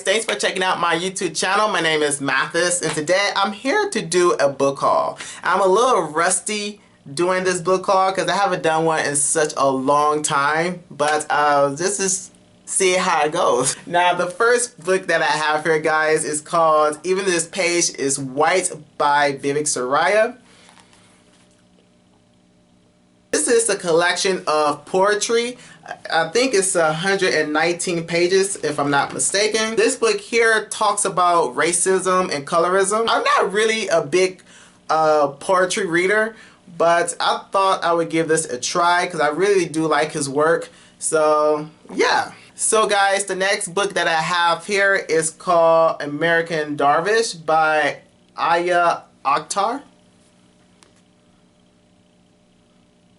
thanks for checking out my YouTube channel. My name is Mathis, and today I'm here to do a book haul. I'm a little rusty doing this book haul because I haven't done one in such a long time, but this is see how it goes. Now, the first book that I have here, guys, is called Even This Page is White by Vivek Surya. This is a collection of poetry. I think it's 119 pages if I'm not mistaken. This book here talks about racism and colorism. I'm not really a big poetry reader, but I thought I would give this a try because I really do like his work. So yeah. So guys, the next book that I have here is called American Darvish by Aya Akhtar.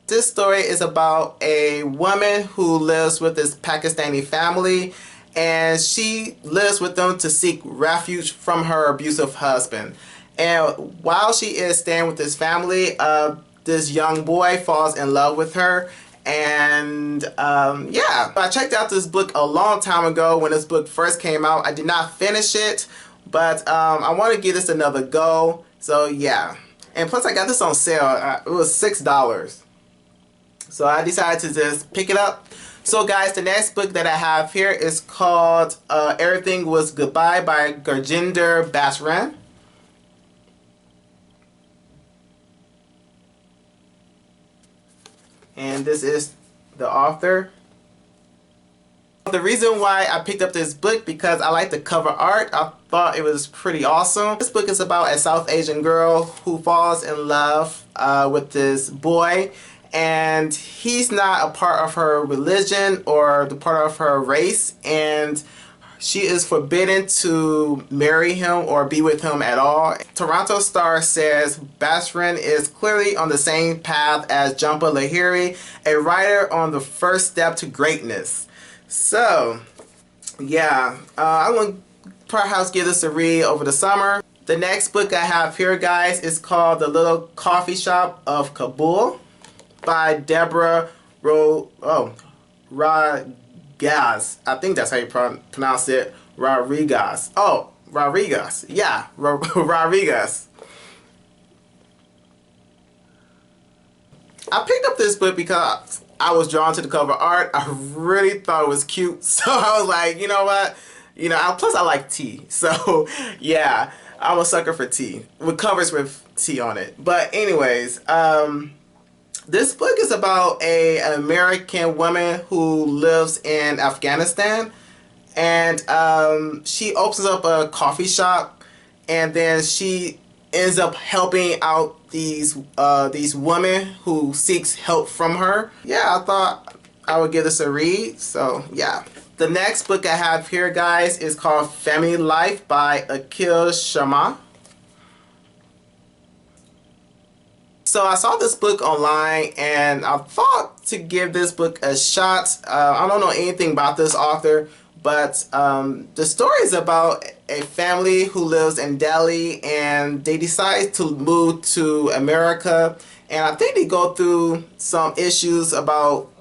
This story is about a woman who lives with this Pakistani family, and she lives with them to seek refuge from her abusive husband. And while she is staying with this family, this young boy falls in love with her. And yeah, I checked out this book a long time ago when this book first came out. I did not finish it, but I want to give this another go. So yeah, and plus I got this on sale. It was $6. So I decided to just pick it up. So guys, the next book that I have here is called Everything Was Goodbye by Gurjinder Basran. And this is the author. The reason why I picked up this book because I like the cover art. I thought it was pretty awesome. This book is about a South Asian girl who falls in love with this boy. And he's not a part of her religion or the part of her race, and she is forbidden to marry him or be with him at all. Toronto Star says Basran is clearly on the same path as Jhumpa Lahiri, a writer on the first step to greatness. So yeah, I'm going to perhaps give this a read over the summer. The next book I have here, guys, is called The Little Coffee Shop of Kabul by Deborah Rodriguez. I think that's how you pronounce it. Rodriguez. Oh, Rodriguez. Yeah, Rodriguez. I picked up this book because I was drawn to the cover art. I really thought it was cute. So I was like, you know what? You know, plus I like tea. So yeah, I'm a sucker for tea. With covers with tea on it. But anyways, this book is about an American woman who lives in Afghanistan, and she opens up a coffee shop, and then she ends up helping out these women who seeks help from her. Yeah, I thought I would give this a read. So yeah. The next book I have here, guys, is called Family Life by Akhil Sharma. So I saw this book online and I thought to give this book a shot. I don't know anything about this author, but the story is about a family who lives in Delhi, and they decide to move to America, and I think they go through some issues about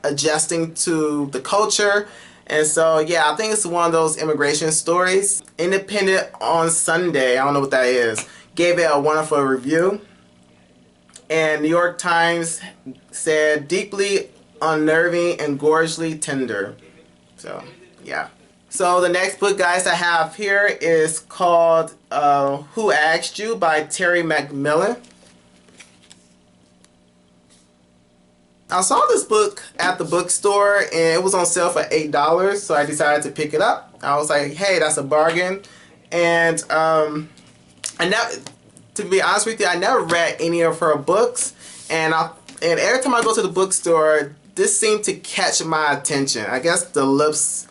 adjusting to the culture. And so yeah, I think it's one of those immigration stories. Independent on Sunday, I don't know what that is, gave it a wonderful review. And New York Times said deeply unnerving and gorgeously tender. So yeah. So the next book, guys, I have here is called Who Asked You by Terry McMillan. I saw this book at the bookstore and it was on sale for $8, so I decided to pick it up. I was like, hey, that's a bargain. And to be honest with you, I never read any of her books, and every time I go to the bookstore, this seemed to catch my attention. I guess the lips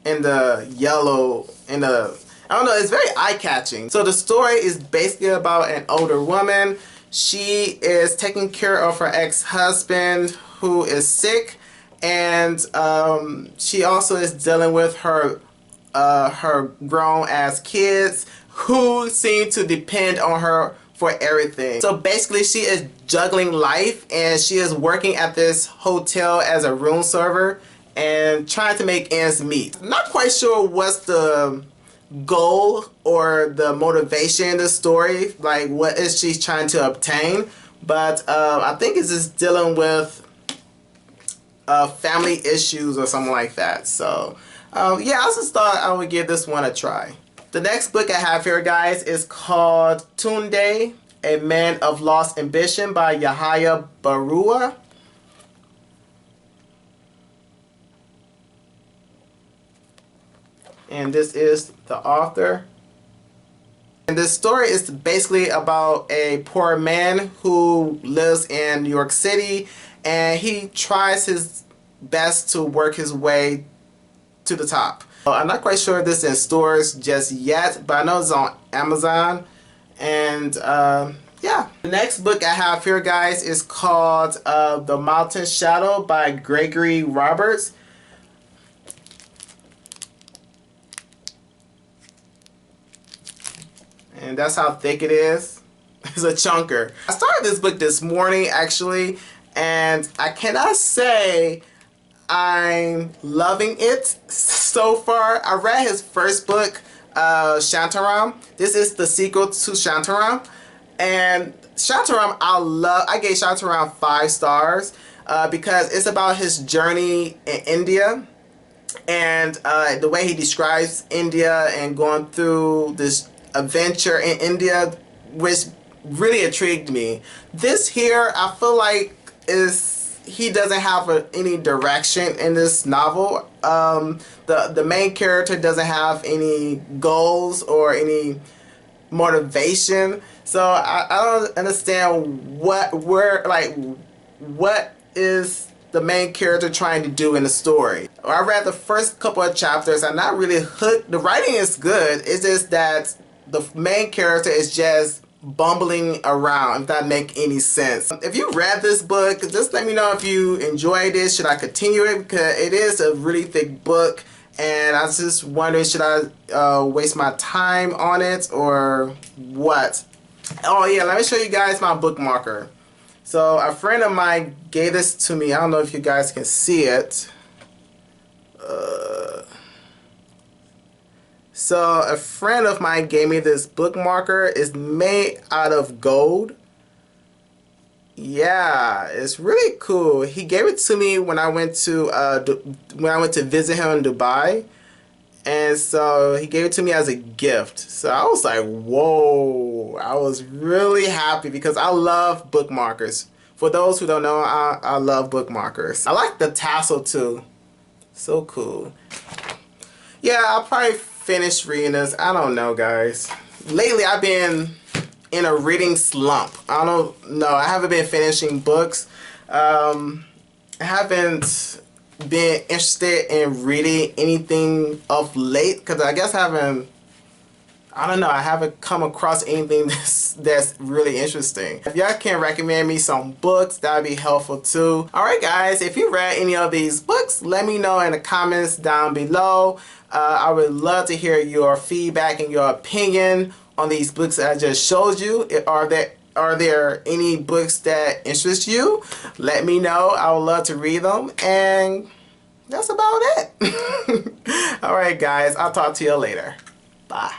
and the yellow and I don't know, it's very eye-catching. So the story is basically about an older woman. She is taking care of her ex-husband who is sick, and she also is dealing with her grown-ass kids who seem to depend on her for everything. So basically she is juggling life, and she is working at this hotel as a room server, and trying to make ends meet. I'm not quite sure what's the goal or the motivation in the story, like what is she trying to obtain, but I think it's just dealing with family issues or something like that. So yeah, I just thought I would give this one a try. The next book I have here, guys, is called Tunde, A Man of Lost Ambition by Yahya Barua. And this is the author. And this story is basically about a poor man who lives in New York City, and he tries his best to work his way to the top. I'm not quite sure if this is in stores just yet, but I know it's on Amazon. And yeah. The next book I have here, guys, is called The Mountain Shadow by Gregory Roberts. And that's how thick it is. It's a chunker. I started this book this morning, actually, and I cannot say I'm loving it so far. I read his first book, Shantaram. This is the sequel to Shantaram. And Shantaram, I gave Shantaram 5 stars because it's about his journey in India. And the way he describes India and going through this adventure in India, which really intrigued me. This here, I feel like he doesn't have any direction in this novel. The main character doesn't have any goals or any motivation. So I don't understand what is the main character trying to do in the story. I read the first couple of chapters. I'm not really hooked. The writing is good. It's just that the main character is just bumbling around, if that make any sense. If you read this book, just let me know if you enjoyed it. Should I continue it? Because it is a really thick book, and I was just wondering, should I waste my time on it or what? Oh yeah, let me show you guys my bookmarker. So a friend of mine gave this to me. I don't know if you guys can see it. So a friend of mine gave me this bookmarker. It's made out of gold. Yeah, it's really cool. He gave it to me when I went to visit him in Dubai, and so he gave it to me as a gift. So I was like, whoa! I was really happy because I love bookmarkers. For those who don't know, I love bookmarkers. I like the tassel too. So cool. Yeah, I'll probably finish reading this. I don't know, guys. Lately, I've been in a reading slump. I don't know. I haven't been finishing books. I haven't been interested in reading anything of late because I guess I don't know. I haven't come across anything that's really interesting. If y'all can recommend me some books, that would be helpful too. Alright guys, if you read any of these books, let me know in the comments down below. I would love to hear your feedback and your opinion on these books that I just showed you. Are there any books that interest you? Let me know. I would love to read them. And that's about it. Alright guys, I'll talk to you later. Bye.